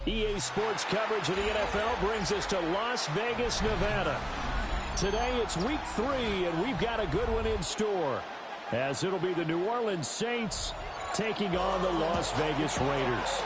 EA Sports coverage of the NFL brings us to Las Vegas, Nevada. Today it's week 3, and we've got a good one in store, as it'll be the New Orleans Saints taking on the Las Vegas Raiders.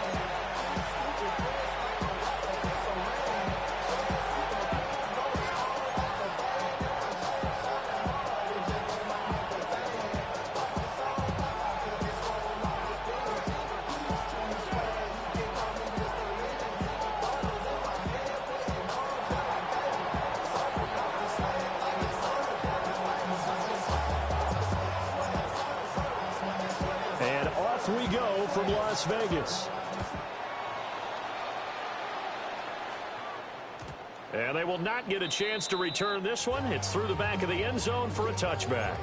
We go from Las Vegas. And they will not get a chance to return this one. It's through the back of the end zone for a touchback.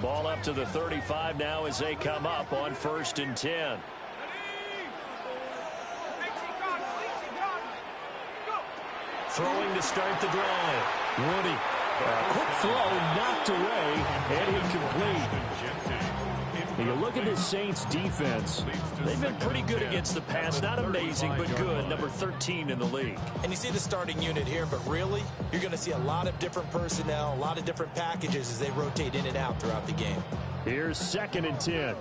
Ball up to the 35 now as they come up on 1st and 10. Throwing to start the drive. Woody. Quick throw knocked away and incomplete. You look at this Saints defense. They've been pretty good against the pass. Not amazing, but good. Number 13 in the league. And you see the starting unit here, but really, you're going to see a lot of different personnel, a lot of different packages as they rotate in and out throughout the game. Here's 2nd and 10.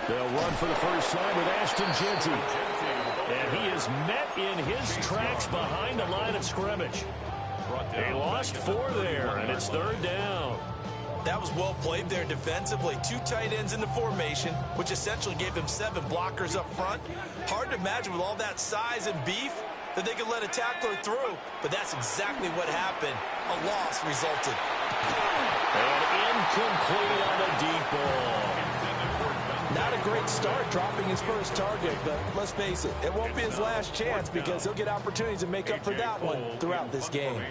They'll run for the first time with Ashton Jeanty. And he is met in his tracks behind the line of scrimmage. They lost 4 there, and it's 3rd down. That was well played there defensively. 2 tight ends in the formation, which essentially gave them 7 blockers up front. Hard to imagine with all that size and beef that they could let a tackler through, but that's exactly what happened. A loss resulted. And incomplete on the deep ball. Not a great start dropping his first target, but let's face it, it won't be his last chance because he'll get opportunities to make up for that one throughout this game.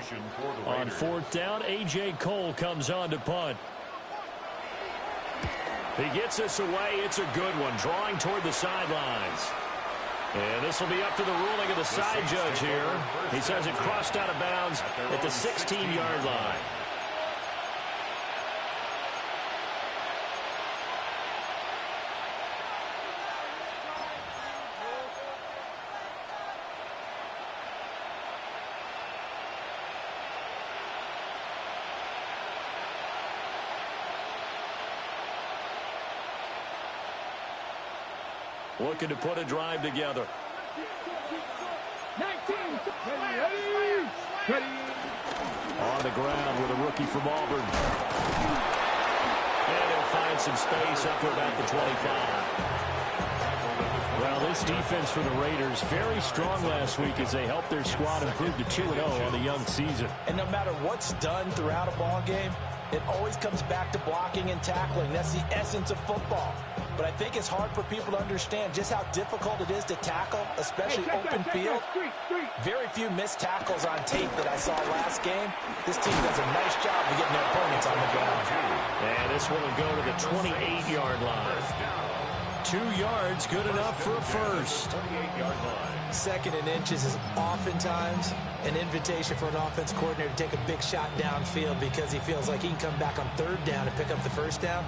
On 4th down, A.J. Cole comes on to punt. He gets us away. It's a good one, drawing toward the sidelines. And this will be up to the ruling of the side judge here. He says it crossed out of bounds at the 16-yard line. Looking to put a drive together. 19. On the ground with a rookie from Auburn. And he'll find some space up to about the 25. Well, this defense for the Raiders, very strong last week as they helped their squad improve to 2-0 on the young season. And no matter what's done throughout a ball game, it always comes back to blocking and tackling. That's the essence of football. But I think it's hard for people to understand just how difficult it is to tackle, especially open field. Very few missed tackles on tape that I saw last game. This team does a nice job of getting their opponents on the ground. And this one will go to the 28-yard line. 2 yards, good enough for a first. 2nd and inches is oftentimes an invitation for an offense coordinator to take a big shot downfield because he feels like he can come back on 3rd down and pick up the first down.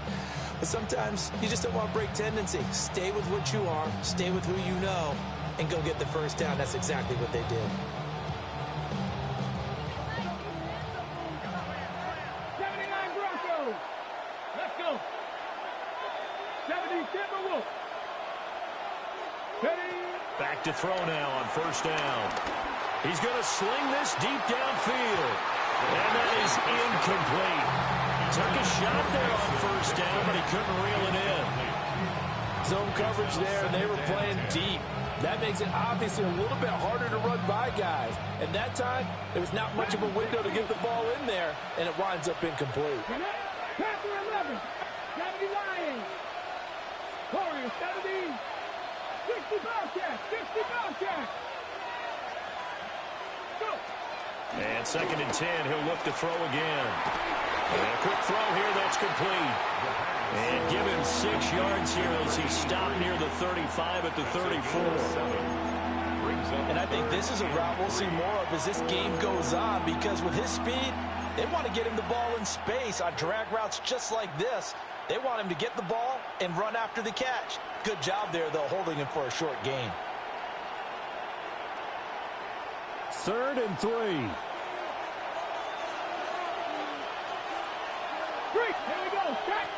But sometimes you just don't want to break tendency. Stay with what you are, stay with who you know, and go get the first down. That's exactly what they did. 79 Broncos. Let's go. 70 Timberwolves. Back to throw now on 1st down. He's going to sling this deep downfield. And that is incomplete. Took a shot there on 1st down, but he couldn't reel it in. Zone coverage there, and they were playing deep. That makes it obviously a little bit harder to run by guys. And that time, there was not much of a window to get the ball in there, and it winds up incomplete. Panther 11. 70 Lions. Warriors 70. 60 Bobcats. 60 Bobcats. Go. And 2nd and 10, he'll look to throw again. And a quick throw here, that's complete. And give him 6 yards here as he stopped near the 35 at the 34. And I think this is a route we'll see more of as this game goes on, because with his speed, they want to get him the ball in space on drag routes just like this. They want him to get the ball and run after the catch. Good job there, though, holding him for a short gain. 3rd and 3. Here we go. Set.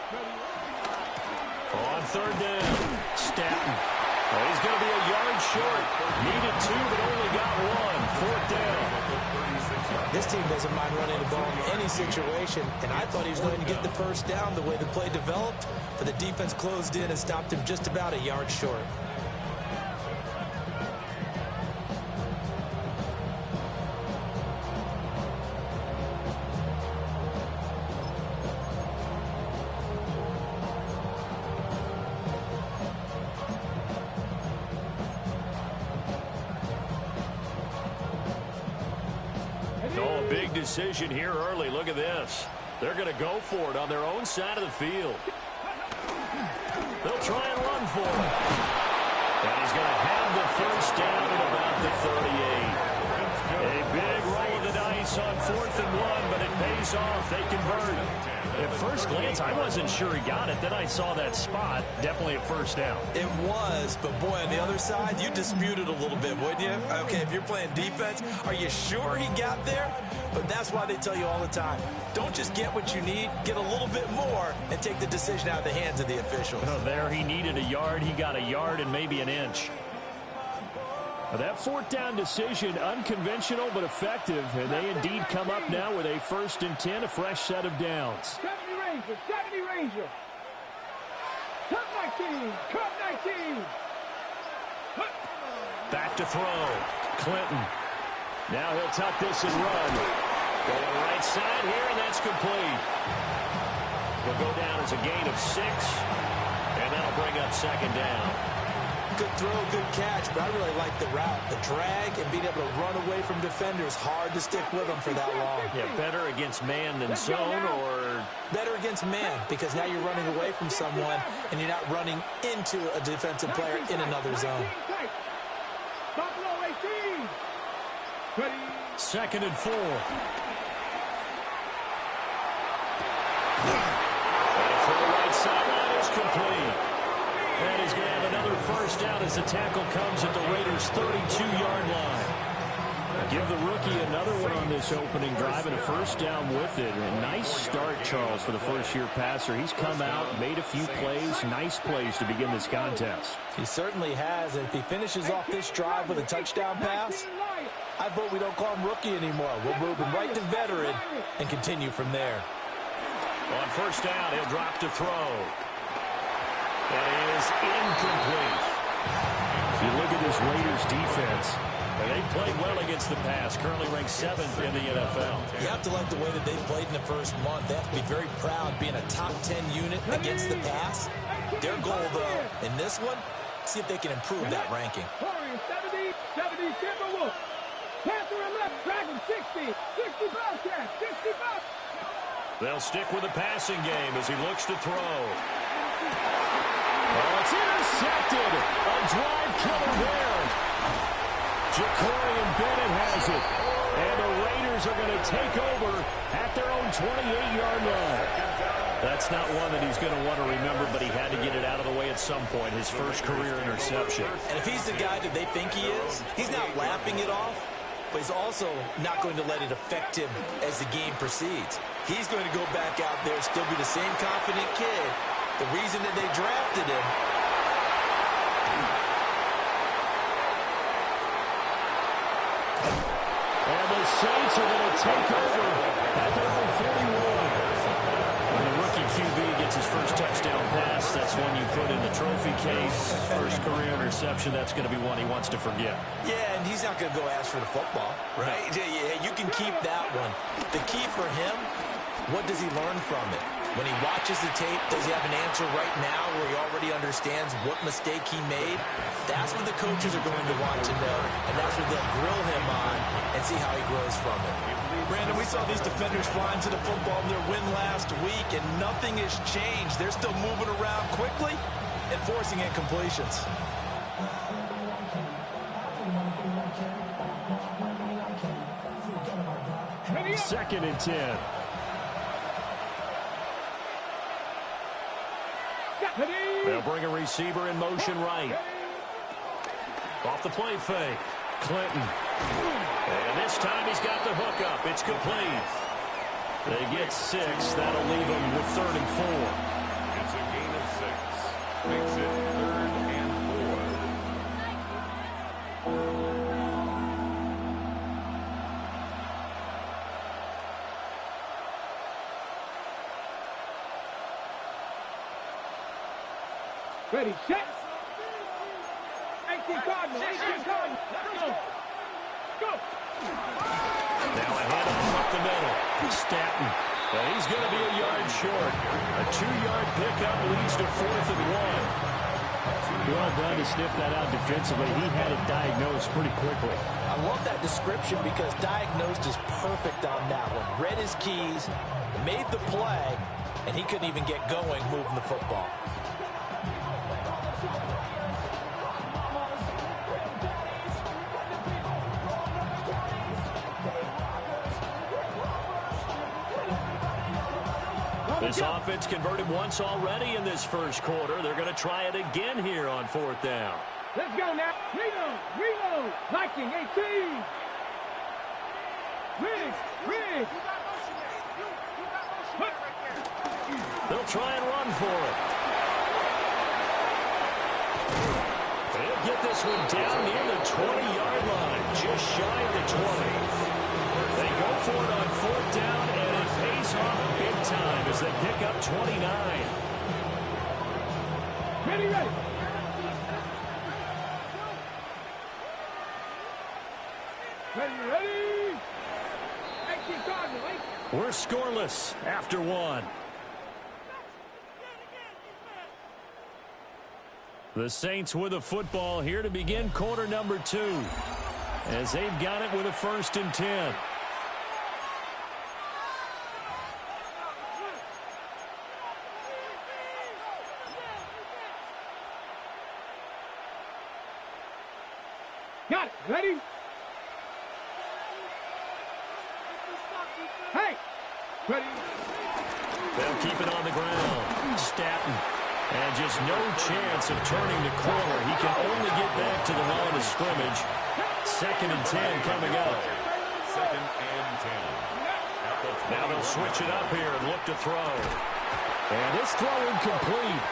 On 3rd down, Staten. Well, he's going to be a yard short. Needed 2, but only got 1. 4th down. This team doesn't mind running the ball in any situation, and I thought he was going to get the first down the way the play developed, but the defense closed in and stopped him just about a yard short. Oh, big decision here early. Look at this. They're going to go for it on their own side of the field. They'll try and run for it. And he's going to have the first down at about the 38. A big roll of the dice on 4th and 1, but it pays off. They convert. At first glance, I wasn't sure he got it. Then I saw that spot. Definitely a first down. It was, but boy, on the other side, you dispute it a little bit, wouldn't you? Okay, if you're playing defense, are you sure he got there? But that's why they tell you all the time, don't just get what you need, get a little bit more, and take the decision out of the hands of the officials. Well, there he needed a yard. He got a yard and maybe an inch. Well, that 4th down decision, unconventional but effective, and they indeed come up now with a 1st and 10, a fresh set of downs. 70 Ranger, 70 Ranger. Cut 19, cut 19. Cut. Back to throw. Clinton. Now he'll tuck this and run. Going right side here, and that's complete. Will go down as a gain of 6, and that'll bring up 2nd down. Good throw, good catch, but I really like the route. The drag and being able to run away from defenders, hard to stick with them for that long. Yeah, better against man than zone, or better against man, because now you're running away from someone and you're not running into a defensive player in another zone. Buffalo 18. 2nd and 4. And for the right sideline is complete. And he's going to have another first down as the tackle comes at the Raiders' 32-yard line. Give the rookie another one on this opening drive and a first down with it. A nice start, Charles, for the first-year passer. He's come out, made a few plays, nice plays to begin this contest. He certainly has, and if he finishes off this drive with a touchdown pass, I vote we don't call him rookie anymore. We'll move him right to veteran and continue from there. On first down, he'll drop to throw. That is incomplete. If you look at this Raiders defense, they played well against the pass, currently ranked 7th in the NFL. You have to like the way that they played in the first month. They have to be very proud being a top 10 unit against the pass. Their goal, though, in this one, see if they can improve that ranking. 70, 70 Timberwolves. Panther left, Dragon 60, 60 Bobcats, 60 Bobcats. They'll stick with the passing game as he looks to throw. Oh, it's intercepted. A drive killer there. Ja'Cory Bennett has it. And the Raiders are going to take over at their own 28-yard line. That's not one that he's going to want to remember, but he had to get it out of the way at some point, his first career interception. And if he's the guy that they think he is, he's not laughing it off, but he's also not going to let it affect him as the game proceeds. He's going to go back out there, still be the same confident kid. The reason that they drafted him. And the Saints are going to take over at their own 41. When the rookie QB gets his first touchdown pass, that's one you put in the trophy case. First career interception, that's going to be one he wants to forget. Yeah, and he's not going to go ask for the football, right? Yeah, you can keep that one. The key for him, what does he learn from it? When he watches the tape, does he have an answer right now where he already understands what mistake he made? That's what the coaches are going to want to know, and that's what they'll grill him on and see how he grows from it. Brandon, we saw these defenders flying to the football in their win last week, and nothing has changed. They're still moving around quickly and forcing incompletions. Second and 10. They'll bring a receiver in motion right. Off the play fake. Clinton. And this time he's got the hook up. It's complete. They get 6. That'll leave them with 3rd and 4. It's a gain of 6. Makes it 3rd and 4. Ready, set. 18 Cardinal, 18 Cardinal. Let's go. Go. Now a handoff up the middle. Stanton. Well, he's going to be a yard short. A 2-yard pickup leads to 4th and 1. Well done to sniff that out defensively. He had it diagnosed pretty quickly. I love that description because diagnosed is perfect on that one. Read his keys, made the play, and he couldn't even get going moving the football. This offense converted once already in this first quarter. They're going to try it again here on 4th down. Let's go now. Reload. Viking, 18. Rig. They'll try and run for it. They'll get this one down near the 20-yard line, just shy of the 20. They go for it on 4th down, and it pays off big time as they pick up 29. Ready. Ready. 18 Cardinal, 18. We're scoreless after 1. The Saints with a football here to begin quarter number 2, as they've got it with a 1st and 10. Got it. Ready? Hey! Ready? They'll keep it on the ground. Stanton. And just no chance of turning the corner. He can only get back to the line of scrimmage. 2nd and 10 coming up. 2nd and 10. Now they'll switch it up here and look to throw. And this throw incomplete.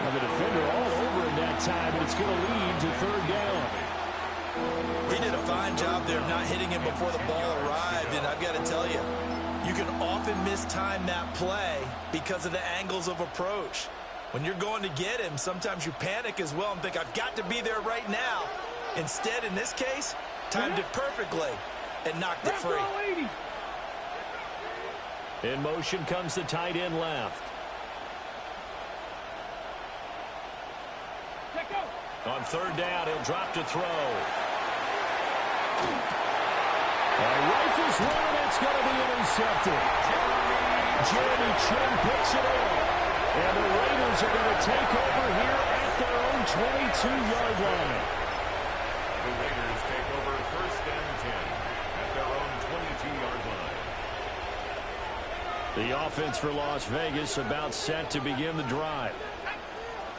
And the defender all over in that time, and it's going to lead to 3rd down. He did a fine job there of not hitting him before the ball arrived, and I've got to tell you, you can often mistime that play because of the angles of approach. When you're going to get him, sometimes you panic as well and think, I've got to be there right now. Instead, in this case, timed it perfectly and knocked it free. In motion comes the tight end left. On 3rd down, he'll drop to throw. Rifles one, and it's going to be intercepted. Jeremy Chin picks it up. And the Raiders are going to take over here at their own 22-yard line. The Raiders take over 1st and 10 at their own 22-yard line. The offense for Las Vegas about set to begin the drive.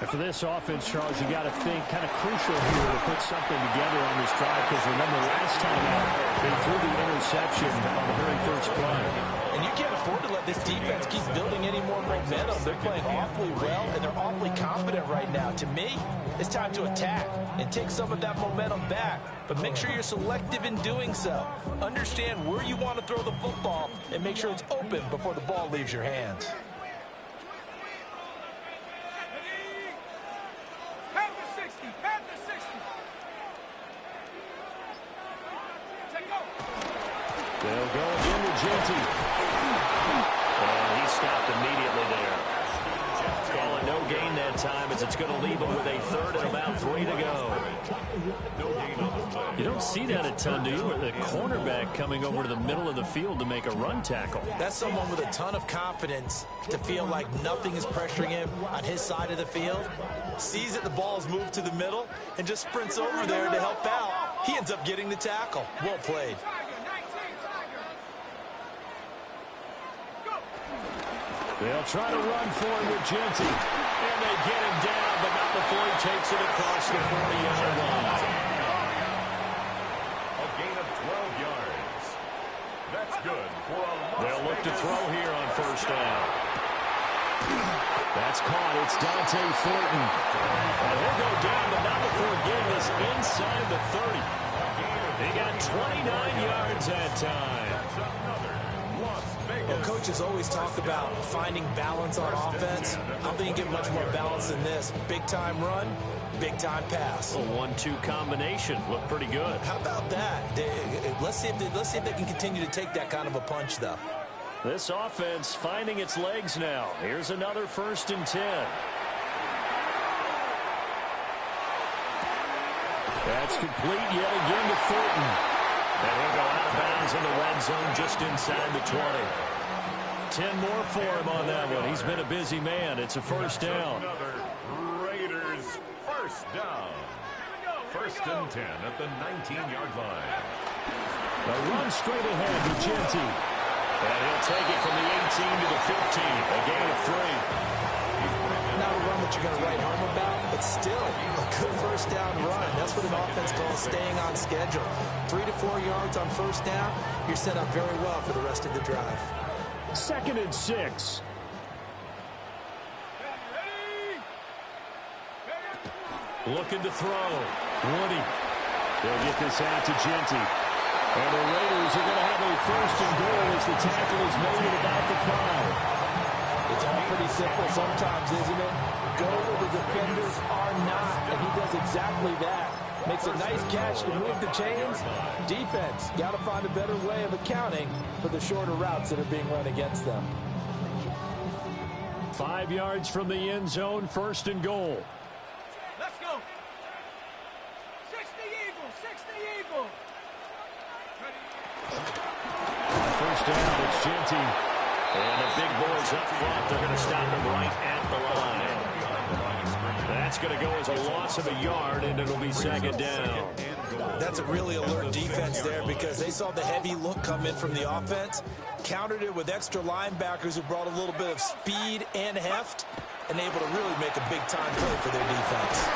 And for this offense, Charles, you got to think kind of crucial here to put something together on this drive, because remember last time out, they threw the interception on the very first play. And you can't afford to let this defense keep building any more momentum. They're playing awfully well, and they're awfully confident right now. To me, it's time to attack and take some of that momentum back. But make sure you're selective in doing so. Understand where you want to throw the football and make sure it's open before the ball leaves your hands. They'll go again with JT. And he stopped immediately gain that time, as it's going to leave them with a third and about 3 to go. You don't see that a ton, do you? With the cornerback coming over to the middle of the field to make a run tackle. That's someone with a ton of confidence to feel like nothing is pressuring him on his side of the field. Sees that the ball is moved to the middle and just sprints over there to help out. He ends up getting the tackle. Well played. They'll try to run for him with Genty. And they get him down, but not before he takes it across the 40-yard line. A gain of 12 yards. That's good for a loss. They'll look to throw here on first down. That's caught. It's Dante Thornton. And he'll go down, but not before getting this inside the 30. They got 29 yards that time. Well, coaches always talk about finding balance on offense. I don't think you get much more balance than this. Big-time run, big-time pass. A 1-2 combination. Looked pretty good. How about that? Let's see if they can continue to take that kind of a punch, though. This offense finding its legs now. Here's another 1st and 10. That's complete yet again to Thornton. And he'll go out of bounds in the red zone just inside the 20. 10 more for him on that one. He's been a busy man. It's a first down. Another Raiders first down. 1st and 10 at the 19-yard line. A run straight ahead to Genty. And he'll take it from the 18 to the 15. A gain of 3. Not a run that you're going to write home about, but still a good first down run. That's what an offense calls staying on schedule. 3 to 4 yards on first down. You're set up very well for the rest of the drive. 2nd and 6. Looking to throw. Woody. They'll get this out to Genty. And the Raiders are going to have a 1st and goal as the tackle is made at about the 5. It's all pretty simple sometimes, isn't it? Go where the defenders are not, and he does exactly that. Makes a nice catch to move the chains. Defense, got to find a better way of accounting for the shorter routes that are being run against them. 5 yards from the end zone, 1st and goal. Let's go. 60 Eagles, 60 Eagles. On first down, it's Genty. And the big boys up front, they're going to stop him right at the line. That's going to go as a loss of a yard, and it'll be 2nd down. That's a really alert defense there because they saw the heavy look come in from the offense, countered it with extra linebackers who brought a little bit of speed and heft, and able to really make a big-time play for their defense.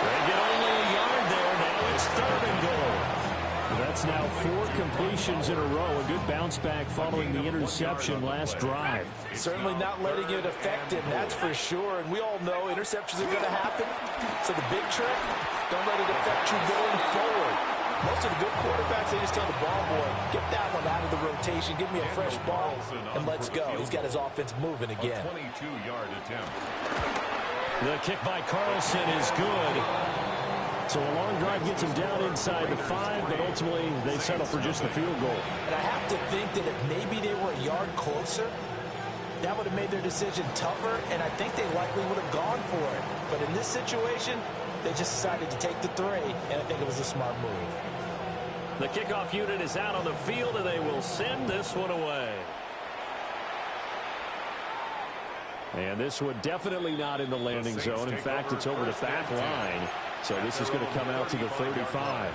They get only a yard there. Now it's 3rd and goal. That's now 4 completions in a row. A good bounce back following the interception last drive. Certainly not letting it affect him, that's for sure. And we all know interceptions are going to happen. So the big trick, don't let it affect you going forward. Most of the good quarterbacks, they just tell the ball boy, get that one out of the rotation, give me a fresh ball, and let's go. He's got his offense moving again. 22-yard attempt. The kick by Carlson is good. So a long drive gets him down inside the 5, but ultimately they settle for just the field goal. And I have to think that if maybe they were a yard closer, that would have made their decision tougher, and I think they likely would have gone for it. But in this situation, they just decided to take the 3, and I think it was a smart move. The kickoff unit is out on the field, and they will send this one away. And this one definitely not in the landing zone. In fact, it's over the back line. So this is going to come out to the 35.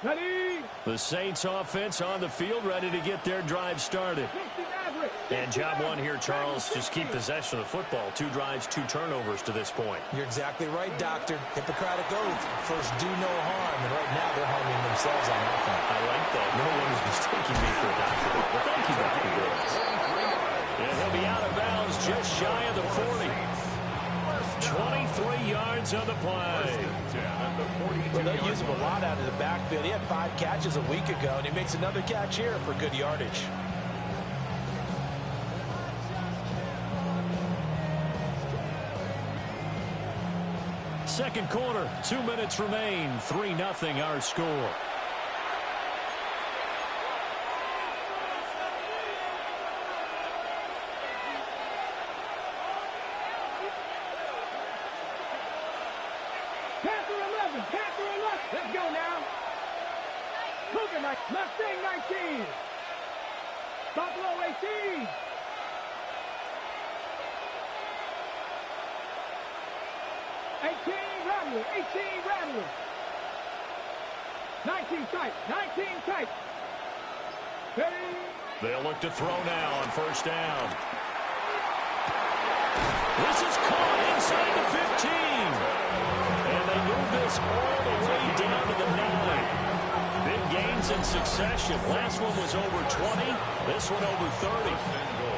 Ready? The Saints offense on the field, ready to get their drive started. And job one here, Charles, just keep possession of the football. 2 drives, 2 turnovers to this point. You're exactly right, Doctor. Hippocratic oath. First, do no harm. And right now, they're harming themselves on offense. I like that. No one is mistaking me for a doctor. Well, thank you, Dr. Bills. And he'll be out of bounds just shy of the 40. 23 yards on the play. Well, they use him a lot out of the backfield. He had 5 catches a week ago, and he makes another catch here for good yardage. Second quarter, 2 minutes remain. 3-0 our score. Panther 11, Panther 11. Let's go now. Cougar Mustang 19. Buffalo 18. 18 Rattler, 18 Rattler. 19 tight, 19 tight. Ready? They'll look to throw now on first down. This is caught inside the 15. And they move this all the way down to the 9. Big gains in succession. Last one was over 20. This one over 30.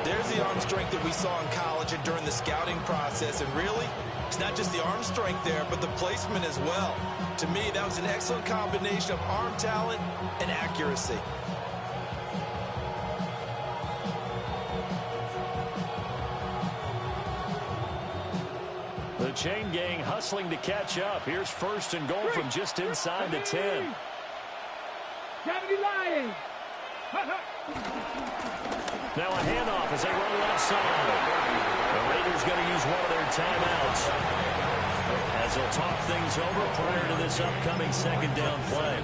There's the arm strength that we saw in college and during the scouting process. And really, it's not just the arm strength there, but the placement as well. To me, that was an excellent combination of arm talent and accuracy. The chain gang hustling to catch up. Here's first and goal from just inside the 10. 70 Lions. Now a handoff as they run left side. The Raiders going to use one of their timeouts as they'll talk things over prior to this upcoming second down play.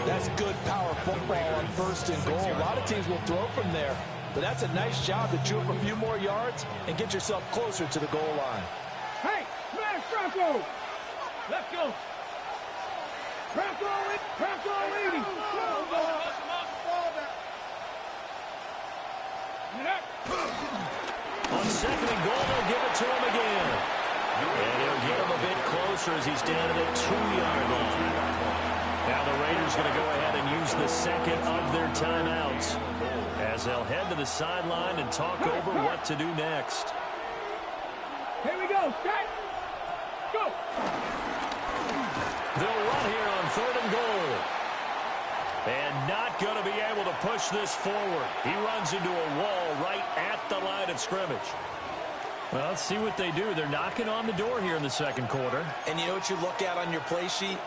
That's good power football on first and goal. A lot of teams will throw from there, but that's a nice job to chew up a few more yards and get yourself closer to the goal line. Hey, smash Bronco. Let's go. Bronco 80. On second and goal, they'll give it to him again. And he'll get him a bit closer as he's down at the 2-yard line. Now the Raiders going to go ahead and use the second of their timeouts as they'll head to the sideline and talk over what to do next. Here we go. Set. Go. They'll run here on third and goal. And not going to be able to push this forward. He runs into a wall right at the line of scrimmage. Well, let's see what they do. They're knocking on the door here in the second quarter. And you know what you look at on your play sheet?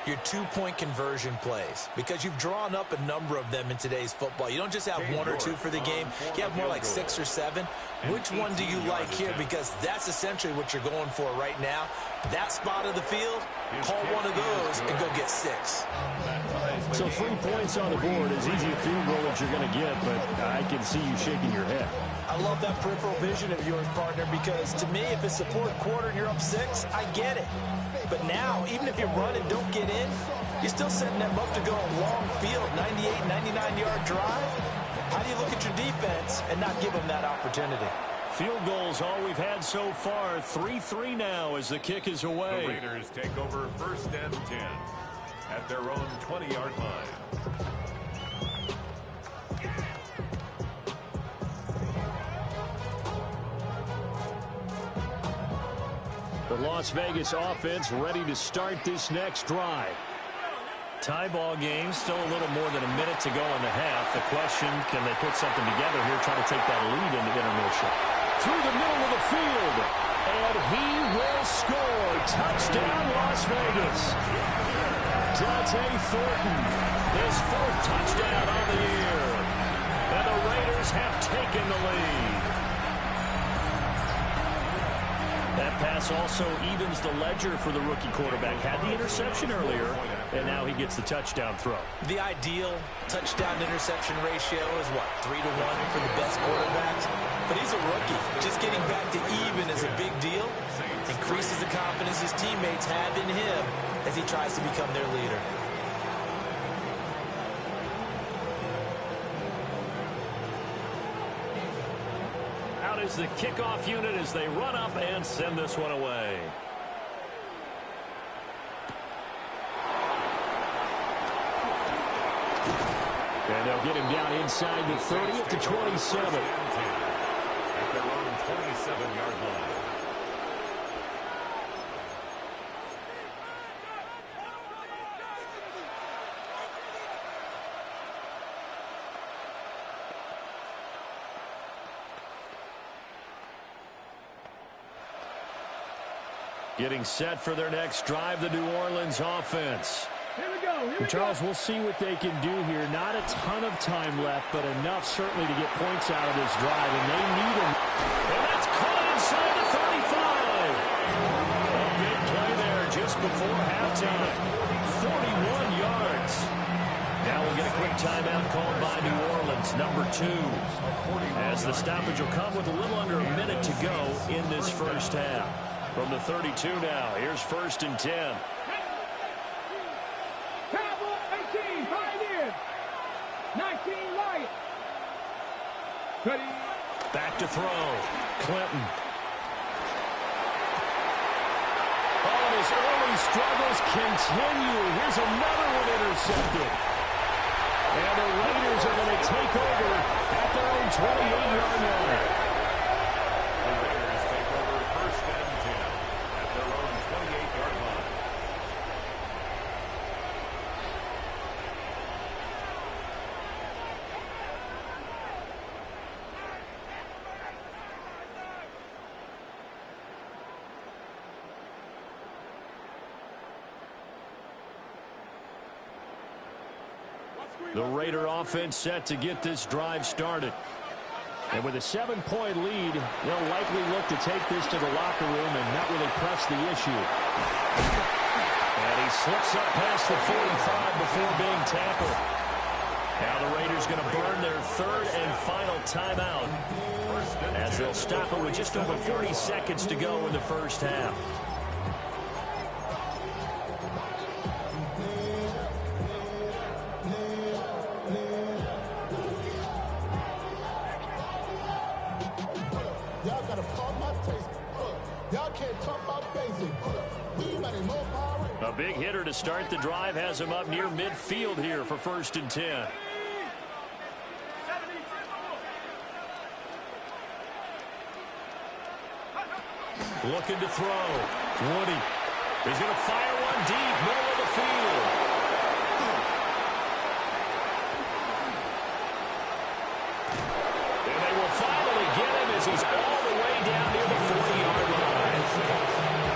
Your two-point conversion plays, because you've drawn up a number of them in today's football. You don't just have one or two for the game. You have more like 6 or 7. Which one do you like here? Because that's essentially what you're going for right now. That spot of the field, call one of those and go get 6. So 3 points on the board, as easy a field goal as you're going to get, but I can see you shaking your head. I love that peripheral vision of yours, partner, because to me, if it's the fourth quarter and you're up 6, I get it. But now, even if you run and don't get in, you're still setting them up to go a long field, 98, 99-yard drive. How do you look at your defense and not give them that opportunity? Field goals all we've had so far. 3-3 now as the kick is away. The Raiders take over first and 10 at their own 20-yard line. The Las Vegas offense ready to start this next drive. Tie ball game, still a little more than a minute to go in the half. The question, can they put something together here, try to take that lead into intermission? Through the middle of the field, and he will score. Touchdown, Las Vegas. Dante Thornton, his 4th touchdown on the year. And the Raiders have taken the lead. That pass also evens the ledger for the rookie quarterback. Had the interception earlier, and now he gets the touchdown throw. The ideal touchdown-interception ratio is, what, 3-1 for the best quarterbacks? But he's a rookie. Just getting back to even is a big deal. Increases the confidence his teammates have in him as he tries to become their leader. Out is the kickoff unit as they run up and send this one away. And they'll get him down inside the 30 at the 27. At their own 27-yard line. Getting set for their next drive, the New Orleans offense. Here we go. Here we Charles, go. we'll see what they can do here. Not a ton of time left, but enough certainly to get points out of this drive, and they need them. And that's caught inside the 35. A big play there just before halftime. 41 yards. Now we'll get a quick timeout called by New Orleans, number 2. As the stoppage will come with a little under a minute to go in this first half. From the 32 now, here's 1st and 10. Cowboy 18, Pioneers. 19, Light. Ready. Back to throw. Clinton. Oh, and his early struggles continue. Here's another one intercepted. And the Raiders are going to take over at their own 28-yard line. The Raiders take over 1st and 10 at their own 28-yard line. The Raider offense set to get this drive started. And with a 7-point lead, they'll likely look to take this to the locker room and not really press the issue. And he slips up past the 45 before being tackled. Now the Raiders going to burn their 3rd and final timeout as they'll stop it with just over 40 seconds to go in the first half. A big hitter to start the drive has him up near midfield here for 1st and 10. Looking to throw. Woody. He's going to fire one deep, middle of the field. And they will finally get him as he's all the way down near the 40-yard line.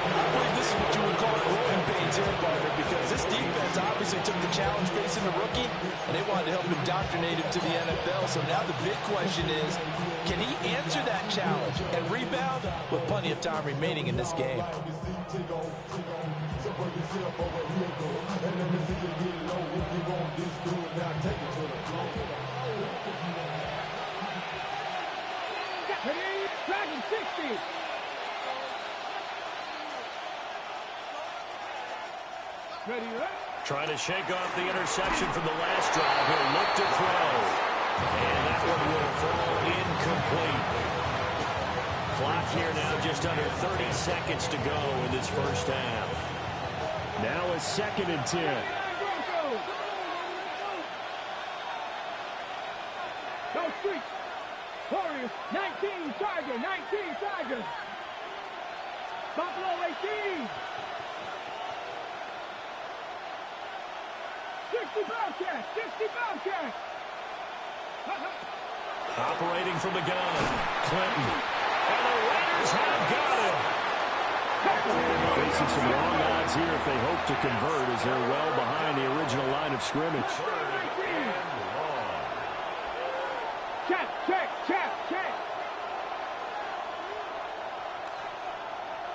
I believe this is what you would call growing pains here, partner, because this defense obviously took the challenge facing the rookie, and they wanted to help indoctrinate him to the NFL. So now the big question is, can he answer that challenge and rebound with plenty of time remaining in this game? Ready. Dragon 60. Ready, right? Trying to shake off the interception from the last drive. He'll look to throw. And that one will fall incomplete. Clock here now just under 30 seconds to go in this first half. Now a 2nd and 10. Go Streets. Warriors 19, Tiger 19, Tiger. Buffalo 18. 60 Bobcats, 60 Bobcats. Operating from the gun. Clinton. And the Raiders have got him. Facing some long odds here if they hope to convert as they're well behind the original line of scrimmage. Check, check, check, check.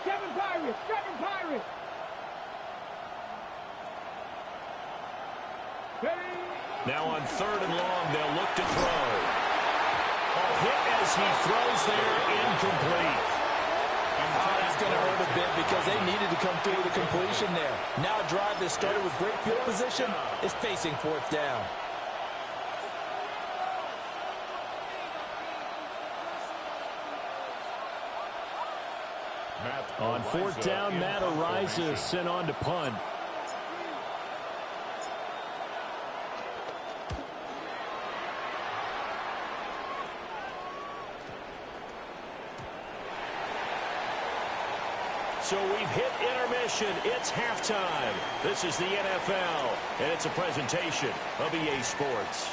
7 Pirates, 7 Pirates. Ready. Now on 3rd and long, they'll look to throw. A hit as he throws there, incomplete. Oh, that's going to hurt a bit because they needed to come through with a completion there. Now a drive that started with great field position is facing 4th down. On 4th down, Matt Ariza sent on to punt. So we've hit intermission. It's halftime. This is the NFL, and it's a presentation of EA Sports.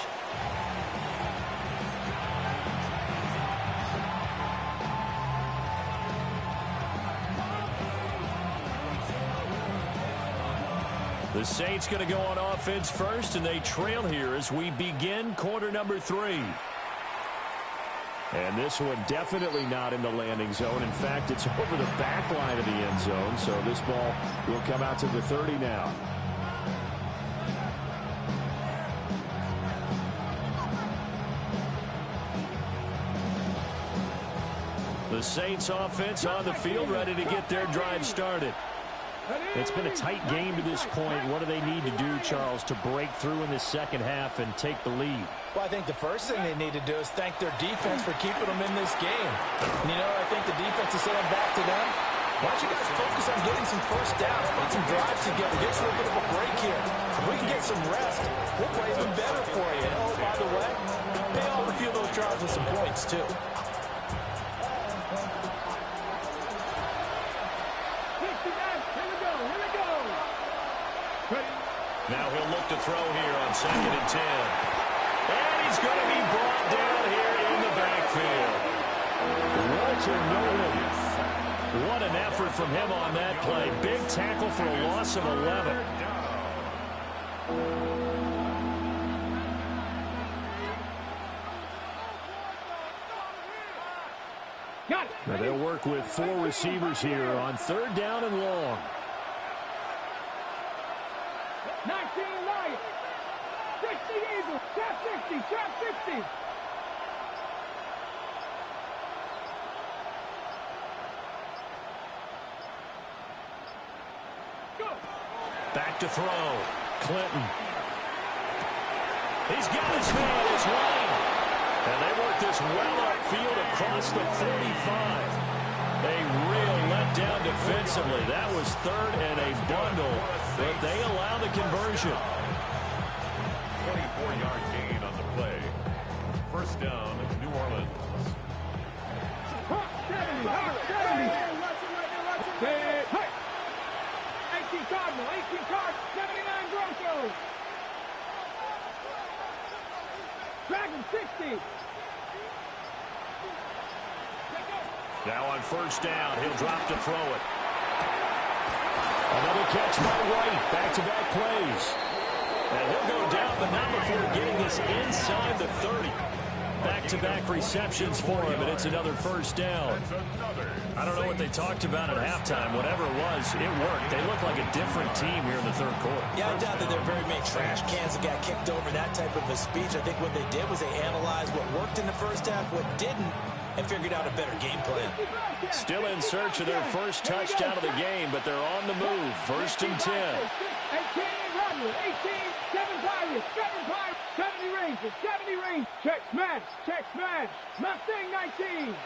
The Saints going to go on offense first, and they trail here as we begin quarter number 3. And this one definitely not in the landing zone. In fact, it's over the back line of the end zone, so this ball will come out to the 30 now. The Saints offense on the field, ready to get their drive started. It's been a tight game to this point. What do they need to do, Charles, to break through in the second half and take the lead? Well, I think the first thing they need to do is thank their defense for keeping them in this game. And, you know, I think the defense is saying back to them, why don't you guys focus on getting some first downs, put some drives together, get us a little bit of a break here. If we can get some rest, we'll play even better for you. And, oh, by the way, pay off a few of those drives with some points, too. Now he'll look to throw here on 2nd and 10. And he's going to be brought down here in the backfield. Walter Nolan. What an effort from him on that play. Big tackle for a loss of 11. Now they'll work with 4 receivers here on 3rd down and long. 19 Lions. 60 Eagles. Trap 60. Trap 60. Go. Back to throw. Clinton. He's got his man. It's Ryan. And they work this well upfield across the 45. A real letdown defensively. That was 3rd and a bundle, but they allow the conversion. 24-yard gain on the play. First down, New Orleans. 70. 18 Cardinal. 18 Cardinal. 79 Broncos. Dragon 60. Now on 1st down, he'll drop to throw it. Another catch by White. Back-to-back plays. And he'll go down, but not before getting this inside the 30. Back-to-back receptions for him, and it's another 1st down. I don't know what they talked about at halftime. Whatever it was, it worked. They look like a different team here in the 3rd quarter. Yeah, I doubt that there are very many trash cans that got kicked over, that type of a speech. I think what they did was they analyzed what worked in the first half, what didn't, and figured out a better game plan. Still in search of their first touchdown of the game, but they're on the move. 1st and 10. 18 Rodney. 18. 7 Pirates. 7 Pirates. 70 Rangers. 70 Rangers. Check smash. Check smash. Mustang 19.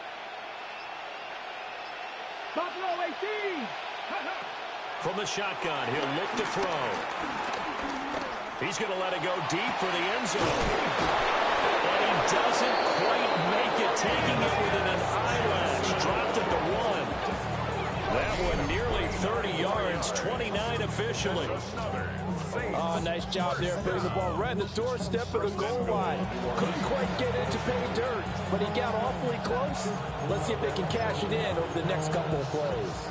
Buffalo 18. From the shotgun, he'll look to throw. He's going to let it go deep for the end zone. And he doesn't quite make it, taking it within an eyelash. Dropped at the 1. That one nearly 30 yards, 29 officially. Oh, nice job there putting the ball right in the doorstep of the goal line. Couldn't quite get it to pay dirt, but he got awfully close. Let's see if they can cash it in over the next couple of plays.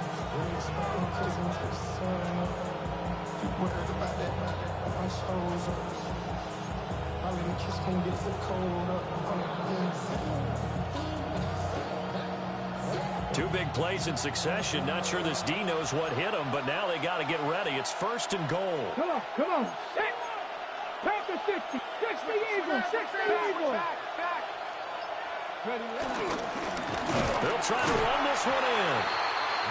Two big plays in succession. Not sure this D knows what hit him, but now they got to get ready. It's 1st and goal. Come on, come on. Set. Panther 60. 60 Eagles. 60 Eagles. Back. Ready. They'll try to run this one in.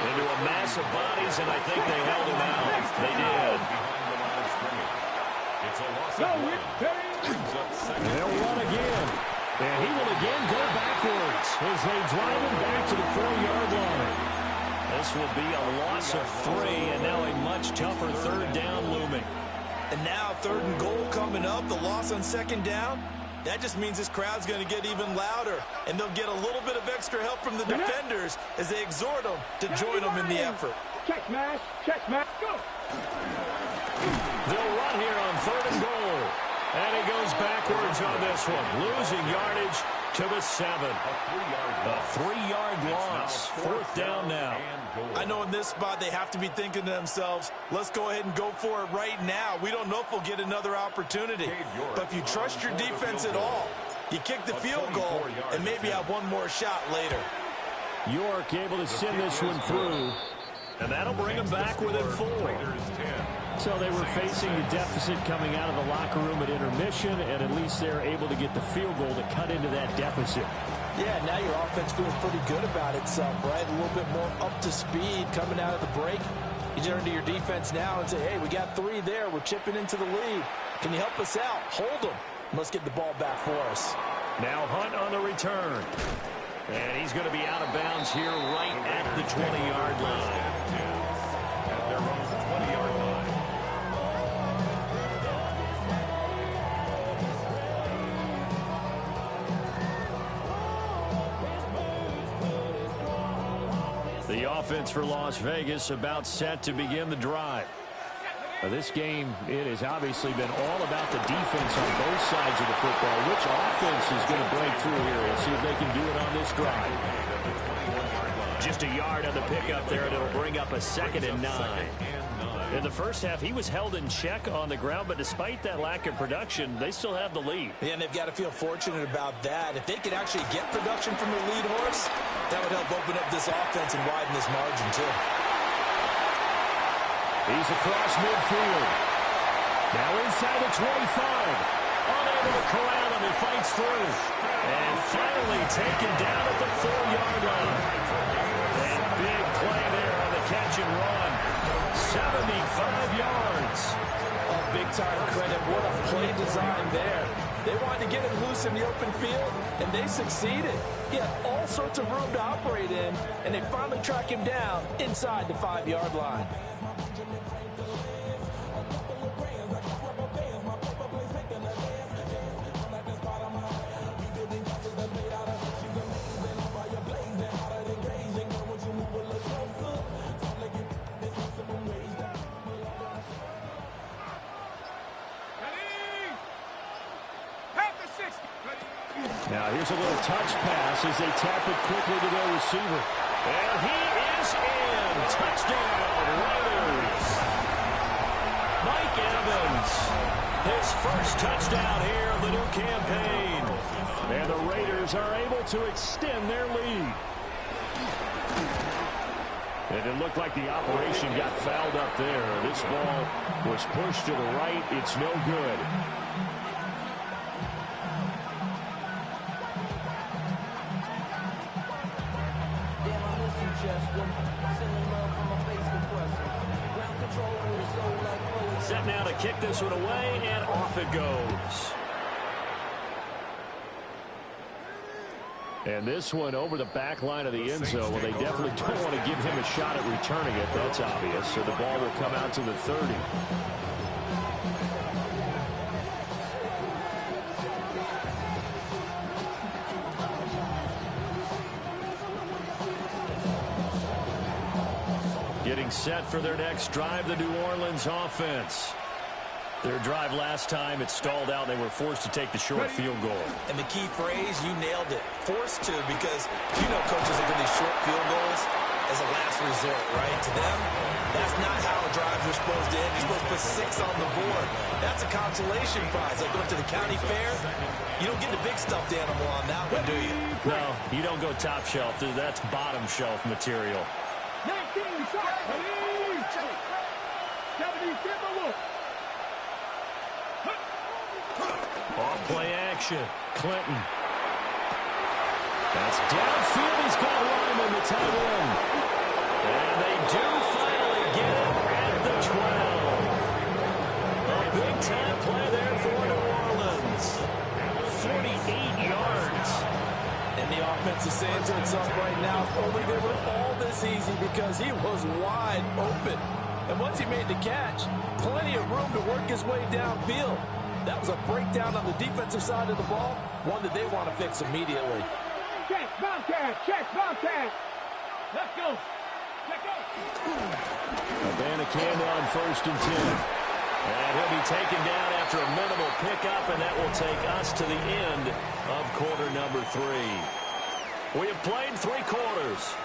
Into a mass of bodies, and I think they held him out. They did. It's a loss of 1. Brings up 2nd. They'll run again. And he will again go backwards as they drive him back to the 4-yard line. This will be a loss of 3, and now a much tougher 3rd down looming. And now 3rd and goal coming up, the loss on 2nd down. That just means this crowd's going to get even louder, and they'll get a little bit of extra help from the defenders as they exhort them to join them in the effort. Check smash. Check smash. Go. They'll run here on 3rd and goal. And he goes backwards on this one, losing yardage to the 7. A 3-yard loss. Fourth down now. I know in this spot they have to be thinking to themselves, let's go ahead and go for it right now. We don't know if we'll get another opportunity. But if you trust your defense at all, you kick the field goal and maybe have one more shot later. York able to send this one through. And that'll bring them back within 4. So they were facing the deficit coming out of the locker room at intermission, and at least they're able to get the field goal to cut into that deficit. Yeah, now your offense feels pretty good about itself, right? A little bit more up to speed coming out of the break. You turn to your defense now and say, hey, we got 3 there. We're chipping into the lead. Can you help us out? Hold them. Let's get the ball back for us. Now Hunt on the return. And he's going to be out of bounds here right at the 20-yard line. At their own 20-yard line. The offense for Las Vegas about set to begin the drive. This game, it has obviously been all about the defense on both sides of the football. Which offense is going to break through here? We'll see if they can do it on this drive. Just a yard on the pickup there, and it'll bring up a 2nd and 9. In the first half, he was held in check on the ground, but despite that lack of production, they still have the lead. Yeah, and they've got to feel fortunate about that. If they could actually get production from their lead horse, that would help open up this offense and widen this margin, too. He's across midfield. Now inside the 25. Unable to corral him. He fights through. And finally taken down at the 4-yard line. And big play there on the catch and run. 75 yards. Oh, big-time credit. What a play design there. They wanted to get him loose in the open field, and they succeeded. He had all sorts of room to operate in, and they finally track him down inside the 5-yard line. Now here's a little touch pass as they tap it quickly to their receiver. And he is in. Touchdown, Raiders. Mike Evans, his first touchdown here of the new campaign. And the Raiders are able to extend their lead. And it looked like the operation got fouled up there. This ball was pushed to the right. It's no good. Set now to kick this one away, and off it goes. And this one over the back line of the end zone. Well, they definitely don't want to give him a shot at returning it. That's obvious. So the ball will come out to the 30. Getting set for their next drive, the New Orleans offense. Their drive last time, it stalled out. They were forced to take the short field goal. And the key phrase, you nailed it. Forced to, because you know coaches look at these short field goals as a last resort, right? To them, that's not how drives are supposed to end. You're supposed to put 6 on the board. That's a consolation prize. Like going to the county fair, you don't get the big stuffed animal on that one, do you? No, you don't go top shelf. That's bottom shelf material. 19 shots. 70 Timberwolves. Off play action. Clinton. That's downfield. He's got Lyman, the tight end. And they do finally get it at the 12. A big-time play there for New Orleans. 48 yards. And the offense is saying to itself right now, if only they were all this easy, because he was wide open. And once he made the catch, plenty of room to work his way downfield. That was a breakdown on the defensive side of the ball, one that they want to fix immediately. Check, Bobcat, check, Bobcat. Let's go. Let's go. Abanikanda on 1st and 10. And he'll be taken down after a minimal pickup, and that will take us to the end of quarter number 3. We have played 3 quarters.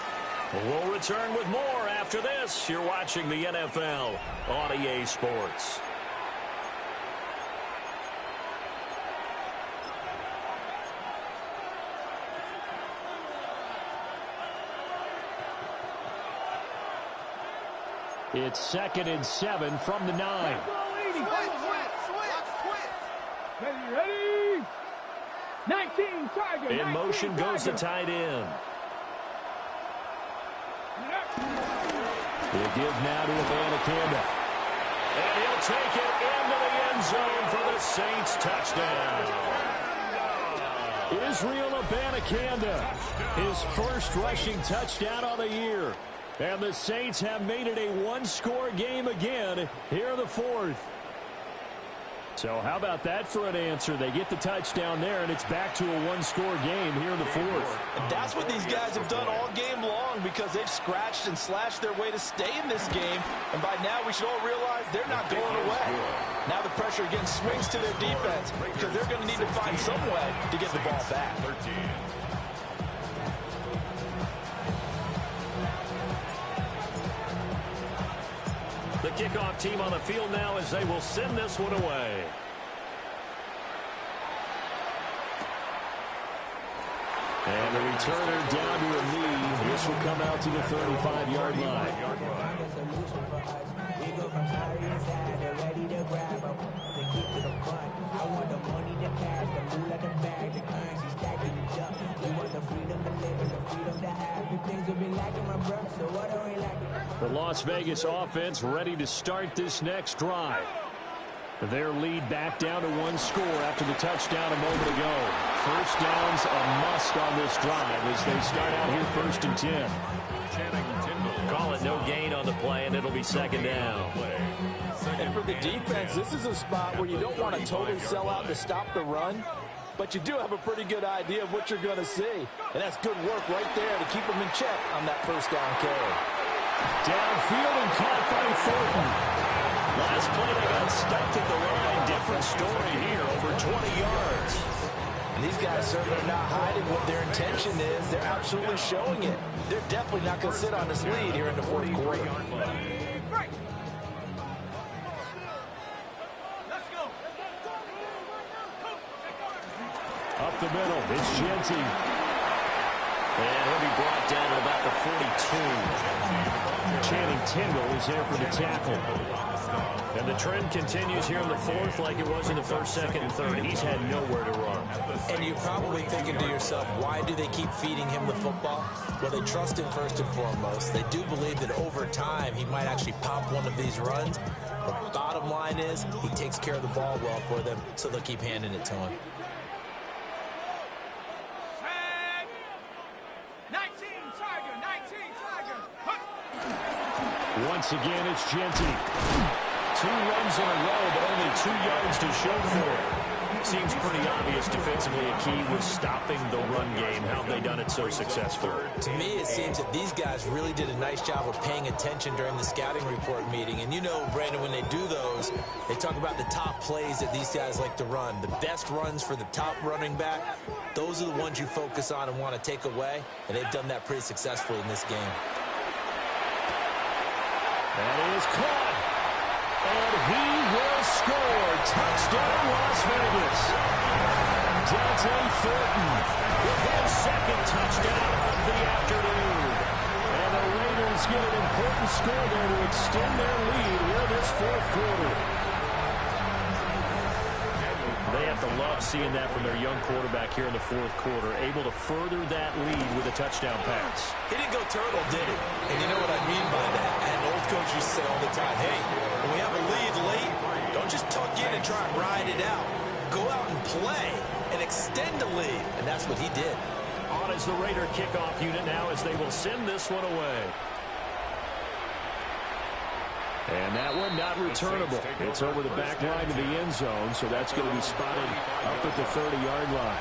We'll return with more after this. You're watching the NFL on EA Sports. It's 2nd and 7 from the 9. Ready? 19, Tiger. In motion goes the tight end. They give now to Abanikanda. And he'll take it into the end zone for the Saints touchdown. Israel Abanikanda, his first rushing touchdown on the year. And the Saints have made it a one-score game again here in the 4th. So how about that for an answer? They get the touchdown there, and it's back to a one-score game here in the 4th. And that's what these guys have done all game long because they've scratched and slashed their way to stay in this game. And by now, we should all realize they're not going away. Now the pressure again swings to their defense because they're going to need to find some way to get the ball back. The kickoff team on the field now as they will send this one away. And the returner down to a knee. This will come out to the 35-yard line. The Las Vegas offense ready to start this next drive. Their lead back down to one score after the touchdown a moment ago. First down's a must on this drive as they start out here 1st and 10. Call it no gain on the play, and it'll be 2nd down. And for the defense, this is a spot where you don't want to totally sell out to stop the run, but you do have a pretty good idea of what you're going to see. And that's good work right there to keep them in check on that first down carry. Downfield and caught by Thornton. Last play they got stuffed at the line. Different story here, over 20 yards. And these guys certainly are not hiding what their intention is. They're absolutely showing it. They're definitely not going to sit on this lead here in the 4th quarter. Up the middle, it's Genty. And he'll be brought down at about the 42. Channing Tindall is there for the tackle. And the trend continues here in the 4th like it was in the 1st, 2nd, and 3rd. He's had nowhere to run. And you're probably thinking to yourself, why do they keep feeding him the football? Well, they trust him first and foremost. They do believe that over time he might actually pop one of these runs. But bottom line is he takes care of the ball well for them, so they'll keep handing it to him. 19, Tiger. Once again, it's Genty. 2 runs in a row, but only 2 yards to show for it. Seems pretty obvious defensively a key was stopping the run game. How have they done it so successfully? To me, it seems that these guys really did a nice job of paying attention during the scouting report meeting. And you know, Brandon, when they do those, they talk about the top plays that these guys like to run. The best runs for the top running back, those are the ones you focus on and want to take away. And they've done that pretty successfully in this game. That is caught. And he will score. Touchdown, Las Vegas. Dante Thornton with his 2nd touchdown of the afternoon. And the Raiders get an important score there to extend their lead here this 4th quarter. They have to love seeing that from their young quarterback here in the 4th quarter, able to further that lead with a touchdown pass. He didn't go turtle, did he? And you know what I mean by that? And old coach used to say all the time, hey, when we have a lead late, don't just tuck in and try and ride it out. Go out and play and extend the lead. And that's what he did. On is the Raider kickoff unit now as they will send this one away. And that one not returnable. It's over the back line to the end zone, so that's going to be spotted up at the 30-yard line.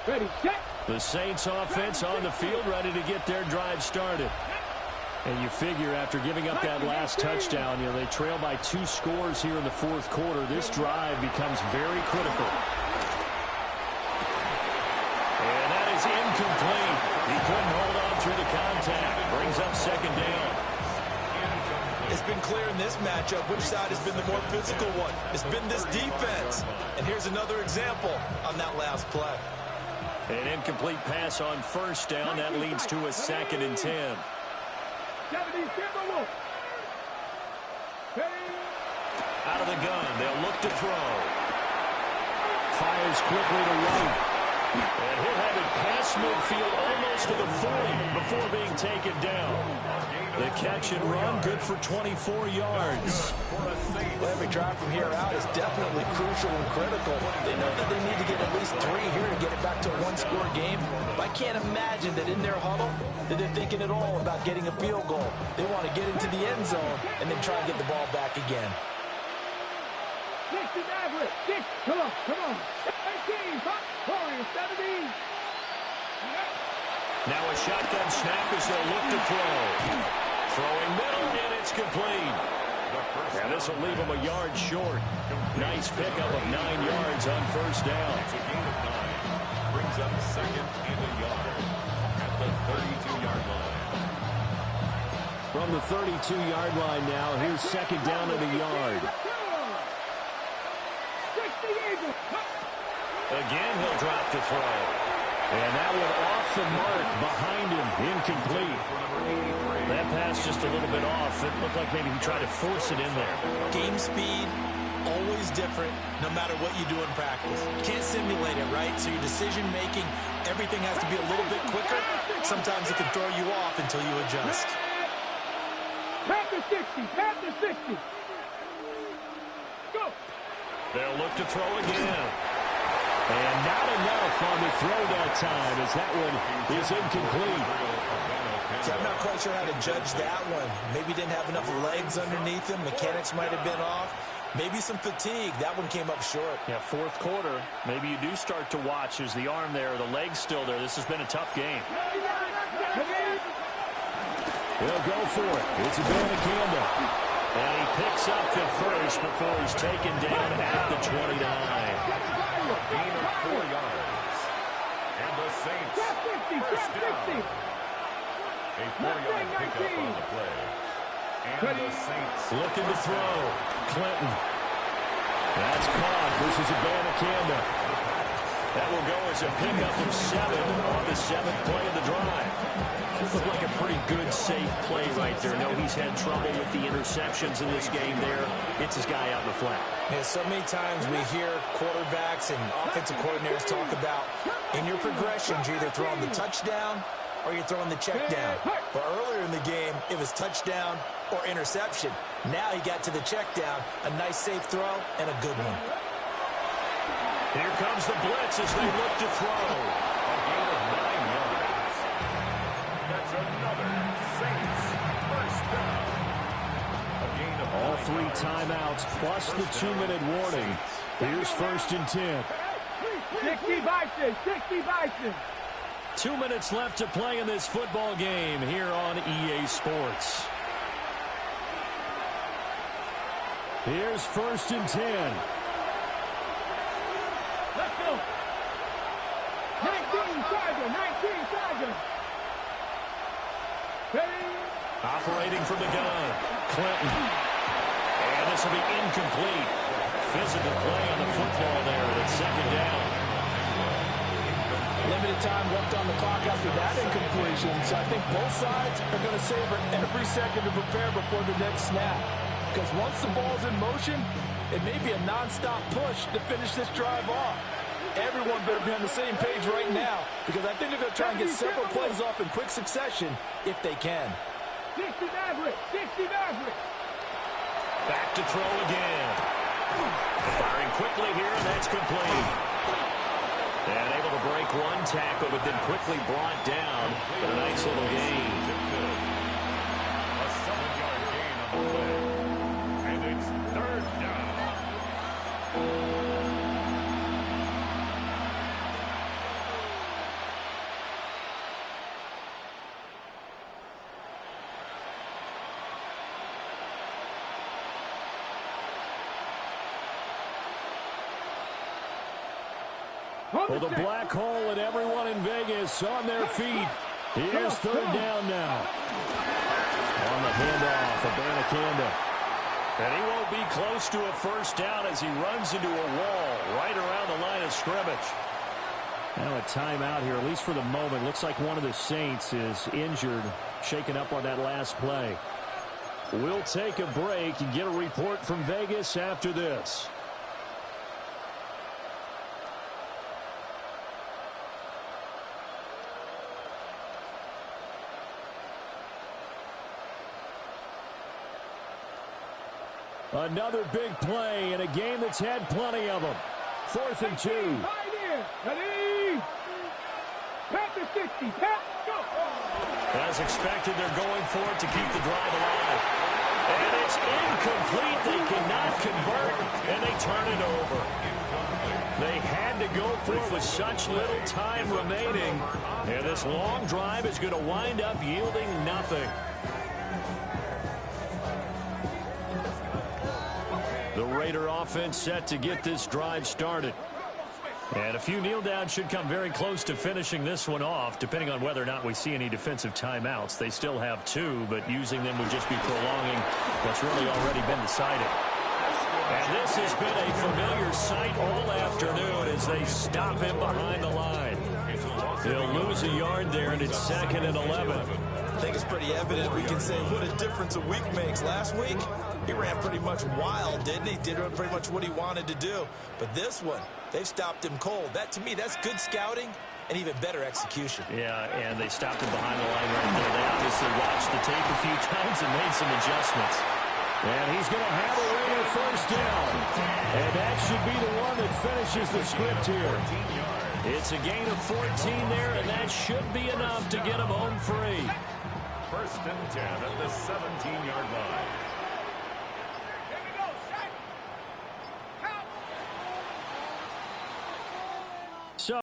Ready, set. The Saints offense on the field, ready to get their drive started. And you figure after giving up that last touchdown, they trail by 2 scores here in the fourth quarter. This drive becomes very critical. And that is incomplete. He couldn't hold on through the contact. Brings up second down. It's been clear in this matchup which side has been the more physical one. It's been this defense. And here's another example on that last play. An incomplete pass on first down. That leads to a 2nd and 10. Out of the gun. They'll look to throw. Fires quickly to right. And he'll have it past midfield almost to the 40 before being taken down. The catch and run, good for 24 yards. Well, every drive from here out is definitely crucial and critical. They know that they need to get at least 3 here to get it back to a 1-score game. But I can't imagine that in their huddle that they're thinking at all about getting a field goal. They want to get into the end zone and then try and get the ball back again. 6 is average. 6. Come on. 18. Warriors 17. Now a shotgun snap as they'll look to throw. Throwing middle, and it's complete. And this will leave him a yard short. Nice pickup of 9 yards on first down. It's a gain of 9. Brings up 2nd and a yard at the 32-yard line. From the 32-yard line now, here's 2nd down and a yard. Again, he'll drop to throw. And that one off the mark behind him, incomplete. That pass just a little bit off. It looked like maybe he tried to force it in there. Game speed, always different, no matter what you do in practice. You can't simulate it, right? So your decision-making, everything has to be a little bit quicker. Sometimes it can throw you off until you adjust. Panther 60. Go. They'll look to throw again. And not enough on the throw that time as that one is incomplete. See, I'm not quite sure how to judge that one. Maybe didn't have enough legs underneath him. Mechanics might have been off. Maybe some fatigue. That one came up short. Yeah, fourth quarter. Maybe you do start to watch as the arm there, the leg's still there. This has been a tough game. He'll go for it. It's a Banacanda. And he picks up the first before he's taken down at the 29. Gain of 4 yards. And the Saints first down. A 4-yard pickup on the play. And the Saints looking to throw. Clinton. That's caught. This is a Banacanda. That will go as a pickup of 7 on the 7th play of the drive. Looked like a pretty good, safe play right there. No, he's had trouble with the interceptions in this game there. It's his guy out in the flat. Yeah, so many times we hear quarterbacks and offensive coordinators talk about in your progressions, you're either throwing the touchdown or you're throwing the check down. But earlier in the game, it was touchdown or interception. Now he got to the check down, a nice safe throw, and a good one. Here comes the blitz as they look to throw. a gain of 9 yards. That's another Saints first down. A gain of All 9 3 yards. timeouts plus the 2-minute warning. Here's 1st and 10. 60 Bison. 2 minutes left to play in this football game here on EA Sports. Here's 1st and 10. Let's go. 19 Tiger. Operating from the gun. Clinton. And this will be incomplete. Physical play on the football there. It's 2nd down. Limited time left on the clock after that incompletion. So I think both sides are going to savor every second to prepare before the next snap. Because once the ball's in motion, it may be a nonstop push to finish this drive off. Everyone better be on the same page right now, because I think they're going to try and get several plays off in quick succession if they can. 60 Maverick. Back to throw again. Firing quickly here, and that's complete. And able to break one tackle, but then quickly brought down. But a nice little gain. A 7-yard gain on the play. And it's 3rd down. Well, the black hole and everyone in Vegas on their feet. Here's third down now. On the handoff, Abanikanda. And he won't be close to a first down as he runs into a wall right around the line of scrimmage. Now a timeout here, at least for the moment. Looks like one of the Saints is injured, shaken up on that last play. We'll take a break and get a report from Vegas after this. Another big play in a game that's had plenty of them. 4th and 2. Ready? Pat the 60. Pat, go. As expected, they're going for it to keep the drive alive. And it's incomplete. They cannot convert, and they turn it over. They had to go for it with such little time remaining. And this long drive is going to wind up yielding nothing. The Raider offense set to get this drive started. And a few kneel downs should come very close to finishing this one off, depending on whether or not we see any defensive timeouts. They still have 2, but using them would just be prolonging what's really already been decided. And this has been a familiar sight all afternoon as they stop him behind the line. He'll lose a yard there, and it's 2nd and 11. I think it's pretty evident. We can say what a difference a week makes. Last week, he ran pretty much wild, didn't he? Did pretty much what he wanted to do. But this one, they've stopped him cold. That, to me, that's good scouting and even better execution. Yeah, and they stopped him behind the line right there. They obviously watched the tape a few times and made some adjustments. And he's going to have a Raider first down. And that should be the one that finishes the script here. It's a gain of 14 there, and that should be enough to get him home free. 1st and 10 at the 17-yard line.